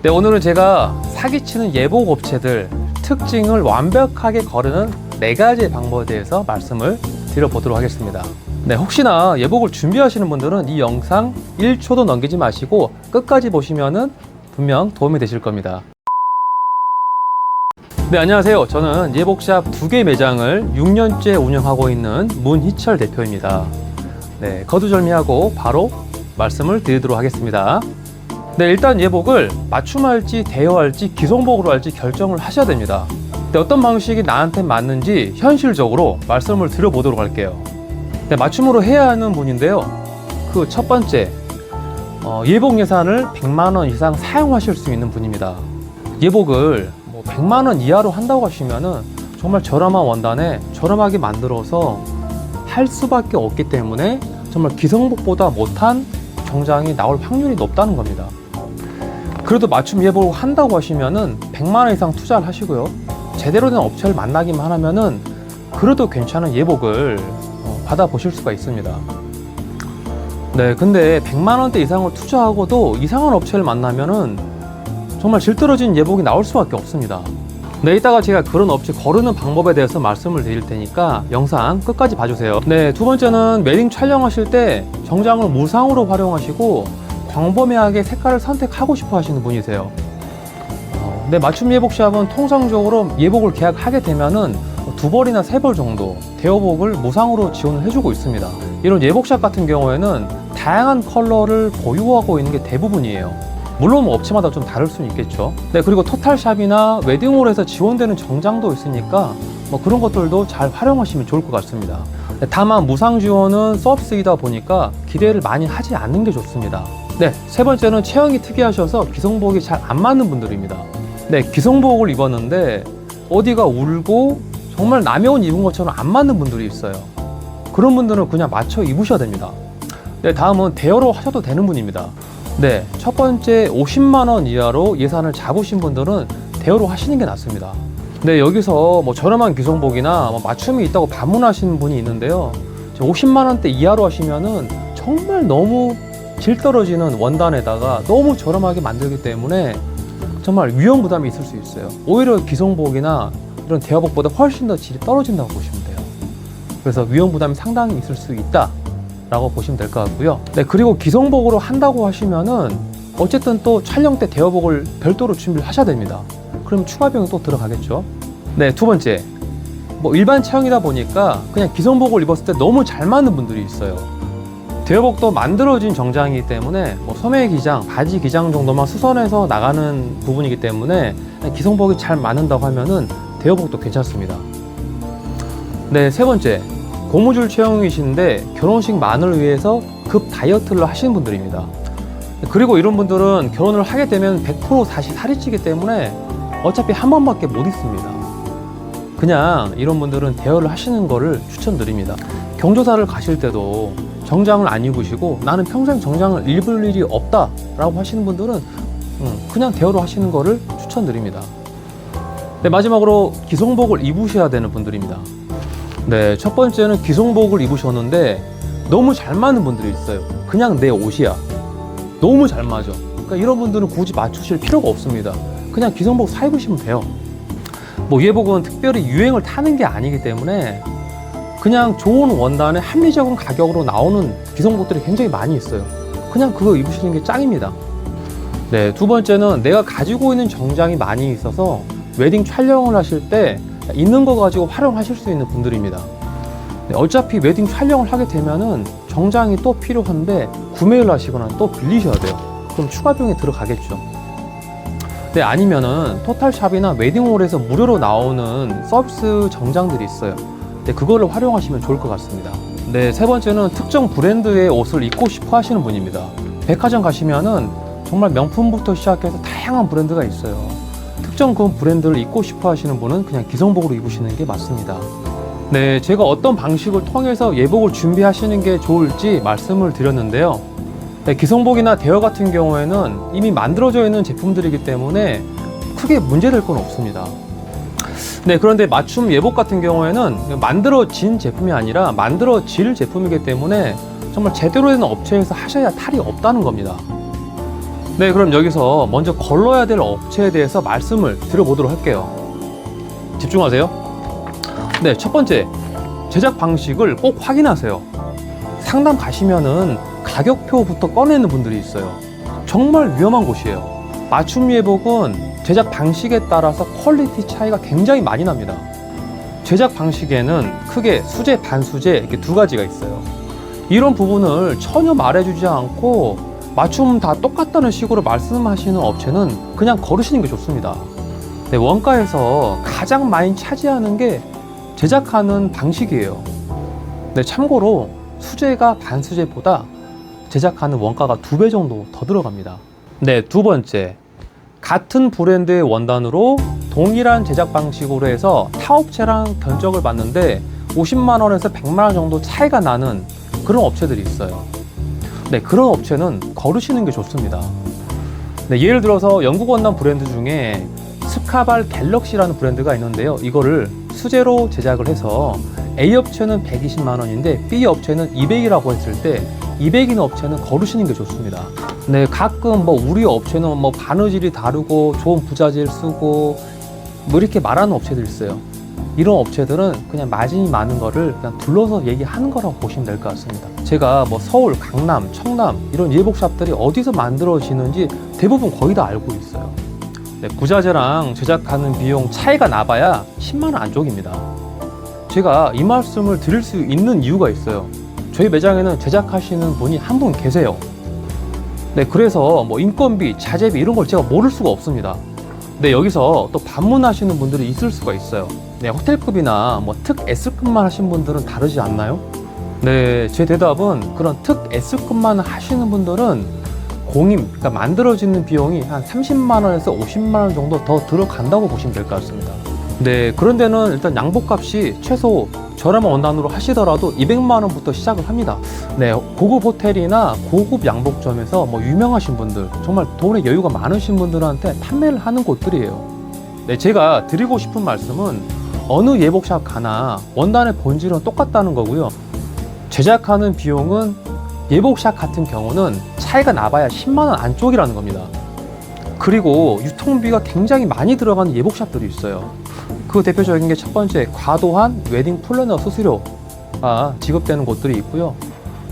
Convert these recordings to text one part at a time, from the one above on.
네, 오늘은 제가 사기치는 예복 업체들 특징을 완벽하게 거르는 4가지의 방법에 대해서 말씀을 드려보도록 하겠습니다. 네, 혹시나 예복을 준비하시는 분들은 이 영상 1초도 넘기지 마시고 끝까지 보시면은 분명 도움이 되실 겁니다. 네, 안녕하세요. 저는 예복샵 2개 매장을 6년째 운영하고 있는 문희철 대표입니다. 네, 거두절미하고 바로 말씀을 드리도록 하겠습니다. 네, 일단 예복을 맞춤할지 대여할지 기성복으로 할지 결정을 하셔야 됩니다. 네, 어떤 방식이 나한테 맞는지 현실적으로 말씀을 드려보도록 할게요. 네, 맞춤으로 해야 하는 분인데요. 그 첫 번째, 예복 예산을 100만원 이상 사용하실 수 있는 분입니다. 예복을 100만원 이하로 한다고 하시면은 정말 저렴한 원단에 저렴하게 만들어서 할 수밖에 없기 때문에 정말 기성복보다 못한 정장이 나올 확률이 높다는 겁니다. 그래도 맞춤 예복을 한다고 하시면은 100만원 이상 투자를 하시고요. 제대로 된 업체를 만나기만 하면은 그래도 괜찮은 예복을 받아보실 수가 있습니다. 네, 근데 100만원대 이상을 투자하고도 이상한 업체를 만나면은 정말 질 떨어진 예복이 나올 수밖에 없습니다. 네, 이따가 제가 그런 업체 거르는 방법에 대해서 말씀을 드릴 테니까 영상 끝까지 봐주세요. 네, 두 번째는 웨딩 촬영하실 때 정장을 무상으로 활용하시고 광범위하게 색깔을 선택하고 싶어 하시는 분이세요. 네, 맞춤 예복샵은 통상적으로 예복을 계약하게 되면은 2벌이나 3벌 정도 대여복을 무상으로 지원을 해주고 있습니다. 이런 예복샵 같은 경우에는 다양한 컬러를 보유하고 있는 게 대부분이에요. 물론 업체마다 좀 다를 수는 있겠죠. 네, 그리고 토탈샵이나 웨딩홀에서 지원되는 정장도 있으니까 그런 것들도 잘 활용하시면 좋을 것 같습니다. 네, 다만 무상 지원은 서비스이다 보니까 기대를 많이 하지 않는 게 좋습니다. 네, 세 번째는 체형이 특이하셔서 기성복이 잘 안 맞는 분들입니다. 네, 기성복을 입었는데 어디가 울고 정말 남의 옷 입은 것처럼 안 맞는 분들이 있어요. 그런 분들은 그냥 맞춰 입으셔야 됩니다. 네, 다음은 대여로 하셔도 되는 분입니다. 네, 첫 번째 50만원 이하로 예산을 잡으신 분들은 대여로 하시는 게 낫습니다. 네, 여기서 저렴한 기성복이나 맞춤이 있다고 반문하시는 분이 있는데요. 50만원대 이하로 하시면은 정말 너무 질 떨어지는 원단에다가 너무 저렴하게 만들기 때문에 정말 위험 부담이 있을 수 있어요. 오히려 기성복이나 이런 대여복보다 훨씬 더 질이 떨어진다고 보시면 돼요. 그래서 위험 부담이 상당히 있을 수 있다 라고 보시면 될 것 같고요. 네, 그리고 기성복으로 한다고 하시면은 어쨌든 또 촬영 때 대여복을 별도로 준비를 하셔야 됩니다. 그럼 추가 비용이 또 들어가겠죠. 네, 두 번째, 일반 체형이다 보니까 그냥 기성복을 입었을 때 너무 잘 맞는 분들이 있어요. 대여복도 만들어진 정장이기 때문에 소매 기장, 바지 기장 정도만 수선해서 나가는 부분이기 때문에 기성복이 잘 맞는다고 하면은 대여복도 괜찮습니다. 네, 세 번째, 고무줄 체형이신데 결혼식만을 위해서 급 다이어트를 하시는 분들입니다. 그리고 이런 분들은 결혼을 하게 되면 100% 다시 살이 찌기 때문에 어차피 한 번밖에 못 입습니다. 그냥 이런 분들은 대여를 하시는 거를 추천드립니다. 경조사를 가실 때도 정장을 안 입으시고 나는 평생 정장을 입을 일이 없다 라고 하시는 분들은 그냥 대여로 하시는 거를 추천드립니다. 네, 마지막으로 기성복을 입으셔야 되는 분들입니다. 네, 첫 번째는 기성복을 입으셨는데 너무 잘 맞는 분들이 있어요. 그냥 내 옷이야. 너무 잘 맞아. 그러니까 이런 분들은 굳이 맞추실 필요가 없습니다. 그냥 기성복 사 입으시면 돼요. 예복은 특별히 유행을 타는 게 아니기 때문에 그냥 좋은 원단에 합리적인 가격으로 나오는 기성복들이 굉장히 많이 있어요. 그냥 그거 입으시는 게 짱입니다. 네, 두 번째는 내가 가지고 있는 정장이 많이 있어서 웨딩 촬영을 하실 때 있는 거 가지고 활용하실 수 있는 분들입니다. 네, 어차피 웨딩 촬영을 하게 되면은 정장이 또 필요한데 구매를 하시거나 또 빌리셔야 돼요. 그럼 추가 비용이 들어가겠죠. 네, 아니면은 토탈샵이나 웨딩홀에서 무료로 나오는 서비스 정장들이 있어요. 네, 그거를 활용하시면 좋을 것 같습니다. 네, 세 번째는 특정 브랜드의 옷을 입고 싶어 하시는 분입니다. 백화점 가시면은 정말 명품부터 시작해서 다양한 브랜드가 있어요. 특정 그 브랜드를 입고 싶어 하시는 분은 그냥 기성복으로 입으시는 게 맞습니다. 네, 제가 어떤 방식을 통해서 예복을 준비하시는 게 좋을지 말씀을 드렸는데요. 네, 기성복이나 대여 같은 경우에는 이미 만들어져 있는 제품들이기 때문에 크게 문제될 건 없습니다. 네, 그런데 맞춤 예복 같은 경우에는 만들어진 제품이 아니라 만들어질 제품이기 때문에 정말 제대로 된 업체에서 하셔야 탈이 없다는 겁니다. 네, 그럼 여기서 먼저 걸러야 될 업체에 대해서 말씀을 드려보도록 할게요. 집중하세요. 네, 첫 번째, 제작 방식을 꼭 확인하세요. 상담 가시면은 가격표부터 꺼내는 분들이 있어요. 정말 위험한 곳이에요. 맞춤 예복은 제작 방식에 따라서 퀄리티 차이가 굉장히 많이 납니다. 제작 방식에는 크게 수제, 반수제 이렇게 두 가지가 있어요. 이런 부분을 전혀 말해주지 않고 맞춤 다 똑같다는 식으로 말씀하시는 업체는 그냥 거르시는 게 좋습니다. 네, 원가에서 가장 많이 차지하는 게 제작하는 방식이에요. 네, 참고로 수제가 반수제보다 제작하는 원가가 2배 정도 더 들어갑니다. 네, 두 번째, 같은 브랜드의 원단으로 동일한 제작 방식으로 해서 타업체랑 견적을 봤는데 50만 원에서 100만 원 정도 차이가 나는 그런 업체들이 있어요. 네, 그런 업체는 거르시는 게 좋습니다. 네, 예를 들어서 영국 원단 브랜드 중에 스카발 갤럭시라는 브랜드가 있는데요. 이거를 수제로 제작을 해서 A 업체는 120만 원인데 B 업체는 200이라고 했을 때 200인 업체는 거르시는 게 좋습니다. 네, 가끔 뭐 우리 업체는 뭐 바느질이 다르고 좋은 부자재를 쓰고 뭐 이렇게 말하는 업체들이 있어요. 이런 업체들은 그냥 마진이 많은 거를 그냥 둘러서 얘기하는 거라고 보시면 될 것 같습니다. 제가 뭐 서울, 강남, 청남 이런 예복샵들이 어디서 만들어지는지 대부분 거의 다 알고 있어요. 네, 부자재랑 제작하는 비용 차이가 나봐야 10만 원 안쪽입니다. 제가 이 말씀을 드릴 수 있는 이유가 있어요. 저희 매장에는 제작하시는 분이 한 분 계세요. 네, 그래서 뭐 인건비, 자재비 이런 걸 제가 모를 수가 없습니다. 네, 여기서 또 반문하시는 분들이 있을 수가 있어요. 네, 호텔급이나 뭐 특 S급만 하신 분들은 다르지 않나요? 네, 제 대답은 그런 특 S급만 하시는 분들은 공임, 그러니까 만들어지는 비용이 한 30만 원에서 50만 원 정도 더 들어간다고 보시면 될 것 같습니다. 네, 그런 데는 일단 양복값이 최소 저렴한 원단으로 하시더라도 200만 원부터 시작을 합니다. 네, 고급 호텔이나 고급 양복점에서 뭐 유명하신 분들, 정말 돈에 여유가 많으신 분들한테 판매를 하는 곳들이에요. 네, 제가 드리고 싶은 말씀은 어느 예복샵 가나 원단의 본질은 똑같다는 거고요. 제작하는 비용은 예복샵 같은 경우는 차이가 나봐야 10만 원 안쪽이라는 겁니다. 그리고 유통비가 굉장히 많이 들어가는 예복샵들이 있어요. 그 대표적인 게 첫 번째, 과도한 웨딩 플래너 수수료가 지급되는 곳들이 있고요.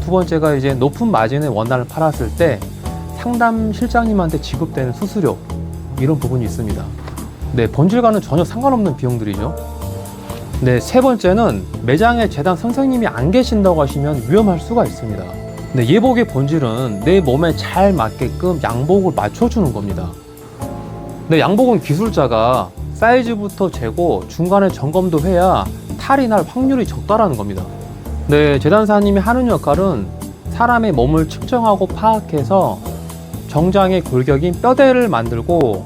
두 번째가 이제 높은 마진의 원단을 팔았을 때 상담 실장님한테 지급되는 수수료, 이런 부분이 있습니다. 네, 본질과는 전혀 상관없는 비용들이죠. 네, 세 번째는 매장에 재단 선생님이 안 계신다고 하시면 위험할 수가 있습니다. 네, 예복의 본질은 내 몸에 잘 맞게끔 양복을 맞춰주는 겁니다. 네, 양복은 기술자가 사이즈부터 재고 중간에 점검도 해야 탈이 날 확률이 적다라는 겁니다. 네, 재단사님이 하는 역할은 사람의 몸을 측정하고 파악해서 정장의 골격인 뼈대를 만들고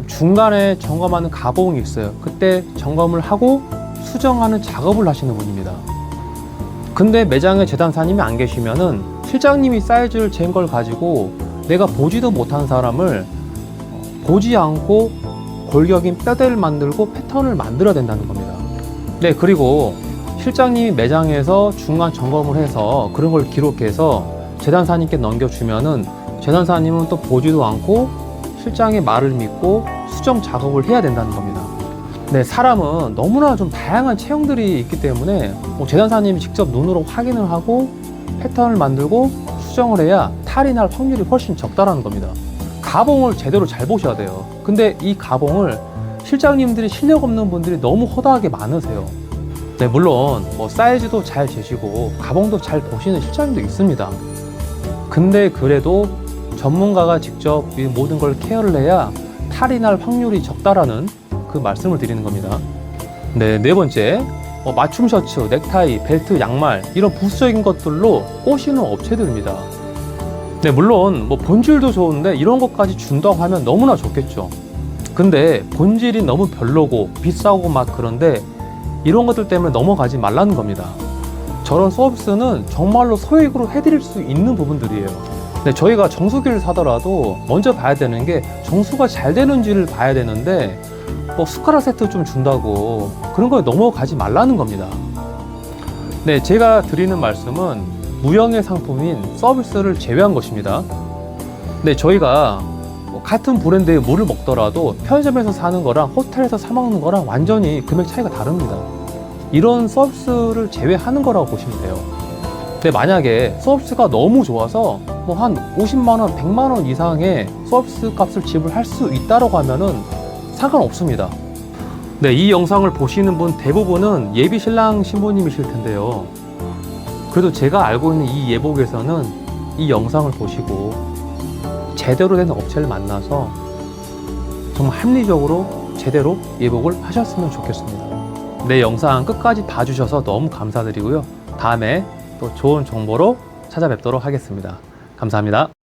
중간에 점검하는 가봉이 있어요. 그때 점검을 하고 수정하는 작업을 하시는 분입니다. 근데 매장에 재단사님이 안 계시면은 실장님이 사이즈를 잰 걸 가지고 내가 보지도 못한 사람을 보지 않고 골격인 뼈대를 만들고 패턴을 만들어야 된다는 겁니다. 네, 그리고 실장님이 매장에서 중간 점검을 해서 그런 걸 기록해서 재단사님께 넘겨주면은 재단사님은 또 보지도 않고 실장의 말을 믿고 수정 작업을 해야 된다는 겁니다. 네, 사람은 너무나 좀 다양한 체형들이 있기 때문에 재단사님이 직접 눈으로 확인을 하고 패턴을 만들고 수정을 해야 탈이 날 확률이 훨씬 적다라는 겁니다. 가봉을 제대로 잘 보셔야 돼요. 근데 이 가봉을 실장님들이 실력 없는 분들이 너무 허다하게 많으세요. 네, 물론 뭐 사이즈도 잘 재시고 가봉도 잘 보시는 실장님도 있습니다. 근데 그래도 전문가가 직접 이 모든 걸 케어를 해야 탈이 날 확률이 적다라는 그 말씀을 드리는 겁니다. 네, 네 번째, 맞춤 셔츠, 넥타이, 벨트, 양말 이런 부수적인 것들로 꼬시는 업체들입니다. 네, 물론 뭐 본질도 좋은데 이런 것까지 준다고 하면 너무나 좋겠죠. 근데 본질이 너무 별로고 비싸고 막 그런데 이런 것들 때문에 넘어가지 말라는 겁니다. 저런 서비스는 정말로 소액으로 해드릴 수 있는 부분들이에요. 네, 저희가 정수기를 사더라도 먼저 봐야 되는 게 정수가 잘 되는지를 봐야 되는데 뭐 숟가락 세트 좀 준다고 그런 거에 넘어가지 말라는 겁니다. 네, 제가 드리는 말씀은 무형의 상품인 서비스를 제외한 것입니다. 네, 저희가 뭐 같은 브랜드의 물을 먹더라도 편의점에서 사는 거랑 호텔에서 사 먹는 거랑 완전히 금액 차이가 다릅니다. 이런 서비스를 제외하는 거라고 보시면 돼요. 근데 만약에 서비스가 너무 좋아서 뭐 한 50만 원, 100만 원 이상의 서비스 값을 지불할 수 있다고 하면은 상관없습니다. 네, 이 영상을 보시는 분 대부분은 예비 신랑 신부님이실 텐데요. 그래도 제가 알고 있는 이 예복에서는 이 영상을 보시고 제대로 된 업체를 만나서 정말 합리적으로 제대로 예복을 하셨으면 좋겠습니다. 네, 영상 끝까지 봐주셔서 너무 감사드리고요. 다음에 또 좋은 정보로 찾아뵙도록 하겠습니다. 감사합니다.